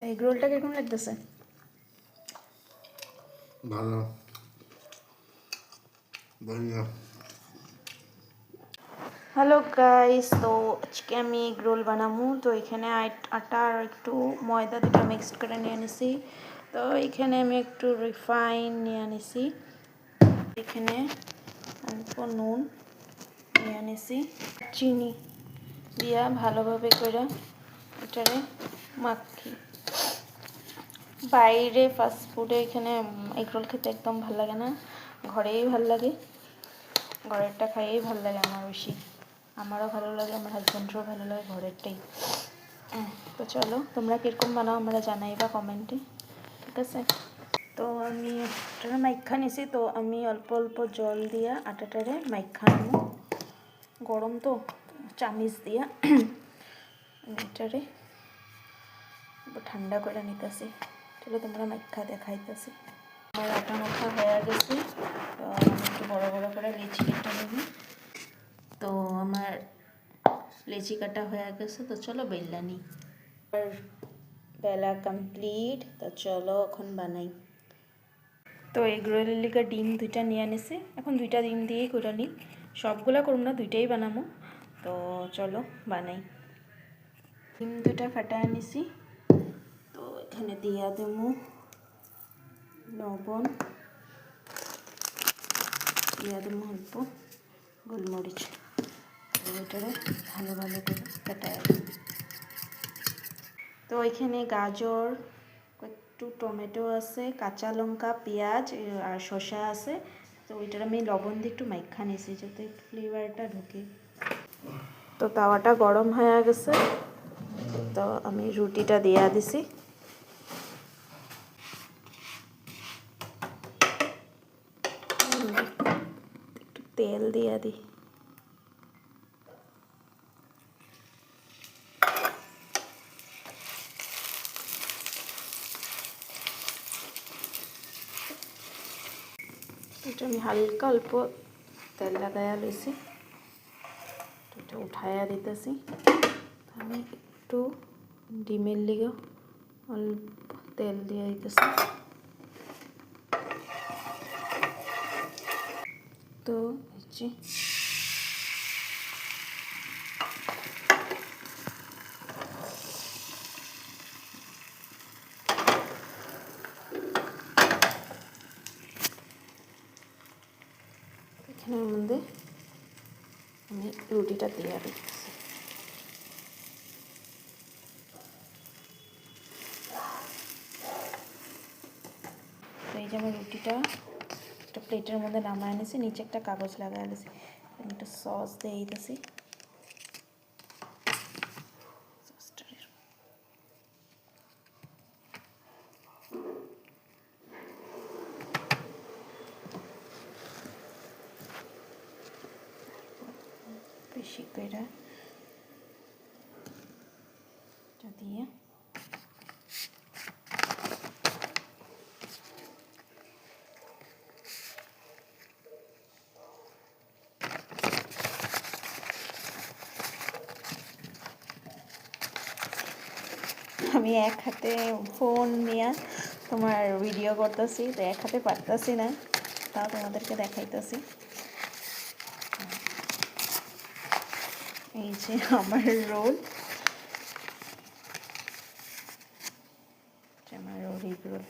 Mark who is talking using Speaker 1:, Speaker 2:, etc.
Speaker 1: Egg রোলটা কিরকম লাগতেছে?
Speaker 2: ভালো, बढ़िया।
Speaker 1: হ্যালো গাইস, তো আজকে আমি এগ রোল বানাবো। তো এখানে আটা আর একটু ময়দা দুটো মিক্সড করে নিয়ে নিছি। তো এখানে আমি একটু রিফাইন নিয়ে নিছি, এখানে অল্প নুন নিয়ে নিছি, চিনি দিয়া ভালোভাবে করে এটারে মাখি। বাইরে ফাস্টফুডে এখানে এগ রোল খেতে একদম ভালো লাগে না, ঘরেই ভালো লাগে। ঘরেরটা খাইয়েই ভালো লাগে আমার বেশি, আমারও ভালো লাগে, আমার হাজব্যান্ডেরও ভালো লাগে ঘরেরটাই। তো চলো, তোমরা কীরকম বানাও আমরা জানাইবা কমেন্টে, ঠিক আছে? তো আমি আটাটা মাইখা নিছি, তো আমি অল্প অল্প জল দিয়া আটাটারে মাইখা নেব। গরম তো, চামিচ দিয়া এটারে ঠান্ডা করে নিতেছি। চলো তোমরা মাইখা দেখাইতেছি। আমার আটা মাখা হয়ে গেছে, তো আমি একটু বড় বড় করে লেচি কেটে নেব। তো আমার লেচি কাটা হয়ে গেছে, তো চলো বেললা নিই। আর বেলা কমপ্লিট, তো চলো এখন বানাই। তো এগ রোলের লিগে ডিম দুইটা নিয়ে আনিছি, এখন দুইটা ডিম দিয়েই করে নিই। সবগুলা করব না, দুইটাই বানাবো। তো চলো বানাই। ডিম দুটা ফাটাই আনিছি, তো এখানে দিয়া দেবো লবণ, দিয়া দেবো অল্প গোলমরিচ। এটারে ভালো ভালো করে ফাটাই দেবো। তো এখানে গাজর, একটু টমেটো আছে, কাঁচা লঙ্কা, পেঁয়াজ আর শসা আছে। তো ওইটার আমি লবণ দিয়ে একটু মাইখা নিয়েছি যাতে ফ্লেভারটা ঢুকে। তো তাওয়াটা গরম হয়ে গেছে, তো আমি রুটিটা দিয়া দিছি। একটু তেল দিয়া দিই। এটা আমি হালকা অল্প তেল লাগাইয়া লইছি, এটা উঠাইয়া দিতেছি। আমি একটু ডিমের লিগে অল্প তেল দিয়ে দিতেছি। তো এখানের মধ্যে আমি রুটিটা দিয়ে দিচ্ছি। তো এই যে আমি রুটিটা একটা প্লেটের মধ্যে নামায় এনেছি, নিচে একটা কাগজ লাগাই এনেছি, একটা সস দিয়ে দিতেছি। বেশি করে দিয়ে আমি এক হাতে ফোন নিয়ে তোমার ভিডিও করতেছি, তো এক হাতে পারতেছি না, তাও তোমাদেরকে দেখাইতেছি। এই যে আমার রোল, এগ রোল।